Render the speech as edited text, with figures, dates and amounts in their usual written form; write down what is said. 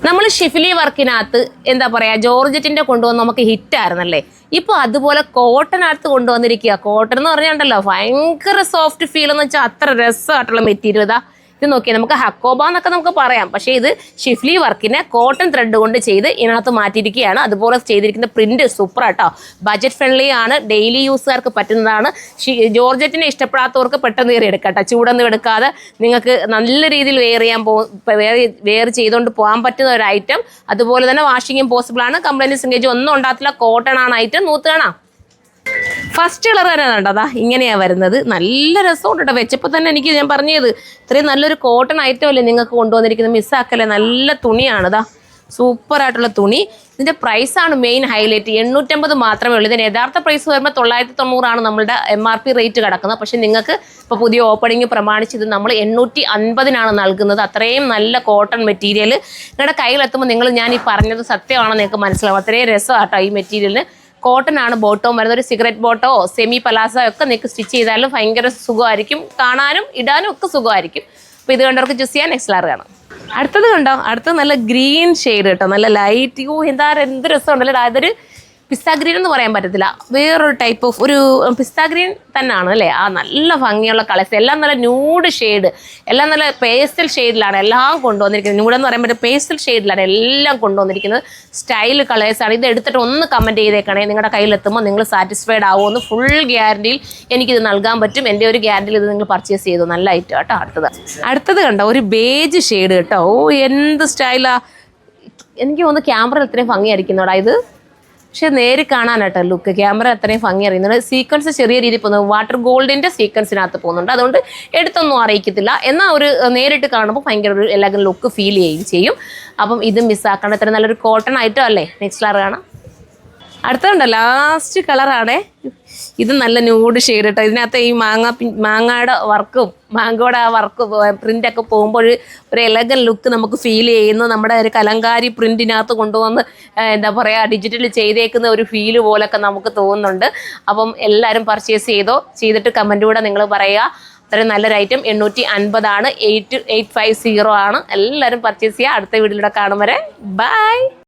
നമ്മൾ ഷിഫ്ലി വർക്കിനകത്ത് എന്താ പറയുക ജോർജറ്റിൻ്റെ കൊണ്ടുവന്ന് നമുക്ക് ഹിറ്റായിരുന്നല്ലേ. ഇപ്പോൾ അതുപോലെ കോട്ടനകത്ത് കൊണ്ടുവന്നിരിക്കുക. കോട്ടൺ എന്ന് പറഞ്ഞാൽ ഭയങ്കര സോഫ്റ്റ് ഫീൽ എന്ന് വെച്ചാൽ അത്ര രസമായിട്ടുള്ള മെറ്റീരിയൽ. ഇതാ ഇത് നോക്കിയാൽ നമുക്ക് ഹക്കോബ എന്നൊക്കെ നമുക്ക് പറയാം, പക്ഷേ ഇത് ഷിഫ്ലി വർക്കിനെ കോട്ടൺ ത്രെഡ് കൊണ്ട് ചെയ്ത് ഇതിനകത്ത് മാറ്റിയിരിക്കുകയാണ്. അതുപോലെ ചെയ്തിരിക്കുന്ന പ്രിന്റ് സൂപ്പറാട്ടോ, ബജറ്റ് ഫ്രണ്ട്ലി ആണ്, ഡെയിലി യൂസുകാർക്ക് പറ്റുന്നതാണ്. ജോർജറ്റിനെ ഇഷ്ടപ്പെടാത്തവർക്ക് പെട്ടെന്ന് കയറി എടുക്കാം കേട്ടോ, ചൂടൊന്നും എടുക്കാതെ നിങ്ങൾക്ക് നല്ല രീതിയിൽ വെയർ ചെയ്തുകൊണ്ട് പോകാൻ പറ്റുന്ന ഒരു ഐറ്റം. അതുപോലെ തന്നെ വാഷിങ്ങും പോസിബിൾ ആണ്, കംപ്ലൈൻറ്റ് സിംഗേജ് ഒന്നും ഉണ്ടാകത്തില്ല. കോട്ടൺ ആണ് ഐറ്റം. നൂത്ത് കാണാം. ഫസ്റ്റ് കളർ തന്നെ കണ്ടതാ ഇങ്ങനെയാണ് വരുന്നത്. നല്ല രസമുണ്ട് കേട്ടോ. വെച്ചപ്പോൾ തന്നെ എനിക്ക് ഞാൻ പറഞ്ഞത് ഇത്രയും നല്ലൊരു കോട്ടൺ ഐറ്റം അല്ലേ നിങ്ങൾക്ക് കൊണ്ടുവന്നിരിക്കുന്നത്, മിസ്സാക്കല്ലേ. നല്ല തുണിയാണിതാ, സൂപ്പറായിട്ടുള്ള തുണി. ഇതിൻ്റെ പ്രൈസാണ് മെയിൻ ഹൈലൈറ്റ്. 850 മാത്രമേ ഉള്ളൂ. ഇതിന് യഥാർത്ഥ പ്രൈസ് വരുമ്പോൾ 990 നമ്മളുടെ MRP റേറ്റ് കിടക്കുന്നത്. പക്ഷേ നിങ്ങൾക്ക് ഇപ്പോൾ പുതിയ ഓപ്പണിംഗ് പ്രമാണിച്ച് ഇത് നമ്മൾ 850 നൽകുന്നത്. അത്രയും നല്ല കോട്ടൺ മെറ്റീരിയൽ നിങ്ങളുടെ കയ്യിലെത്തുമ്പോൾ ഞാൻ ഈ പറഞ്ഞത് സത്യമാണെന്ന് നിങ്ങൾക്ക് മനസ്സിലാവും. അത്രയും രസമാട്ടോ ഈ മെറ്റീരിയലിന്. കോട്ടൺ ആണ് ബോട്ടവും വരുന്നത്. ഒരു സിഗരറ്റ് ബോട്ടോ സെമി പലാസോ ഒക്കെ നിങ്ങൾക്ക് സ്റ്റിച്ച് ചെയ്താലും ഭയങ്കര സുഖമായിരിക്കും, കാണാനും ഇടാനും ഒക്കെ സുഖമായിരിക്കും. അപ്പോൾ ഇത് കണ്ടവർക്ക് ചൂസ് ചെയ്യാൻ നെക്സ്റ്റ് കളർ കാണാം. അടുത്തത് കണ്ടോ, അടുത്തത് നല്ല ഗ്രീൻ ഷെയ്ഡ് കേട്ടോ, നല്ല ലൈറ്റ്. എന്ത് രസമുണ്ടല്ലോ. അതൊരു പിസ്ത ഗ്രീൻ എന്ന് പറയാൻ പറ്റത്തില്ല, വേറൊരു ടൈപ്പ് ഓഫ് ഒരു പിസ്ത ഗ്രീൻ തന്നെയാണ് അല്ലേ. ആ നല്ല ഭംഗിയുള്ള കളേഴ്സ്, എല്ലാം നല്ല ന്യൂഡ് ഷെയ്ഡ്, എല്ലാം നല്ല പേസ്റ്റൽ ഷെയ്ഡിലാണ് എല്ലാം കൊണ്ടുവന്നിരിക്കുന്നത്. ന്യൂഡെന്ന് പറയാൻ പറ്റും, പേസ്റ്റൽ ഷെയ്ഡിലാണ് എല്ലാം കൊണ്ടുവന്നിരിക്കുന്നത്. സ്റ്റൈൽ കളേഴ്സാണ്. ഇത് എടുത്തിട്ട് ഒന്ന് കമൻറ്റ് ചെയ്തേക്കണേ, നിങ്ങളുടെ കയ്യിലെത്തുമ്പോൾ നിങ്ങൾ സാറ്റിസ്ഫൈഡ് ആവുമെന്ന് ഫുൾ ഗ്യാരണ്ടിയിൽ എനിക്കിത് നൽകാൻ പറ്റും. എൻ്റെ ഒരു ഗ്യാരണ്ടിയിൽ ഇത് നിങ്ങൾ പർച്ചേസ് ചെയ്തു. നല്ല ഐറ്റം കേട്ടോ. അടുത്തത് കണ്ടോ, ഒരു ബേജ് ഷെയ്ഡ് കേട്ടോ. എന്ത് സ്റ്റൈലാ. എനിക്ക് തോന്നുന്നു ക്യാമറ ഇത്രയും ഭംഗിയായിരിക്കുന്നോടാ ഇത്, പക്ഷെ നേരിൽ കാണാനാട്ടോ ലുക്ക്. ക്യാമറ അത്രയും ഭംഗി അറിയുന്നുണ്ട്. സീക്വൻസ് ചെറിയ രീതിയിൽ പോകുന്നത്, വാട്ടർ ഗോൾഡിൻ്റെ സീക്വൻസിനകത്ത് പോകുന്നുണ്ട്. അതുകൊണ്ട് എടുത്തൊന്നും അറിയിക്കത്തില്ല. എന്നാൽ ഒരു നേരിട്ട് കാണുമ്പോൾ ഭയങ്കര ഒരു എല്ലാവരും ലുക്ക് ഫീൽ ചെയ്യും. അപ്പം ഇത് മിസ്സാക്കണം. ഇത്ര നല്ലൊരു കോട്ടൺ ഐറ്റം അല്ലേ. നെക്സ്റ്റ് കളർ കാണാം. അടുത്തതുണ്ട് ലാസ്റ്റ് കളറാണേ. ഇത് നല്ല ന്യൂഡ് ഷെയ്ഡ് കേട്ടോ. ഇതിനകത്ത് ഈ മാങ്ങയുടെ വർക്കും മാങ്ങയുടെ ആ വർക്ക് പ്രിൻ്റൊക്കെ പോകുമ്പോൾ ഒരു എലഗൻ ലുക്ക് നമുക്ക് ഫീൽ ചെയ്യുന്നു. നമ്മുടെ ഒരു കലങ്കാരി പ്രിൻറ്റിനകത്ത് കൊണ്ടുവന്ന് എന്താ പറയുക ഡിജിറ്റൽ ചെയ്തേക്കുന്ന ഒരു ഫീല് പോലൊക്കെ നമുക്ക് തോന്നുന്നുണ്ട്. അപ്പം എല്ലാവരും പർച്ചേസ് ചെയ്തിട്ട് കമൻറ്റിലൂടെ നിങ്ങൾ പറയുക. അത്രയും നല്ലൊരു ഐറ്റം. 850 8850 ആണ്. എല്ലാവരും പർച്ചേസ് ചെയ്യുക. അടുത്ത വീഡിയോയിലൂടെ കാണും വരെ ബൈ.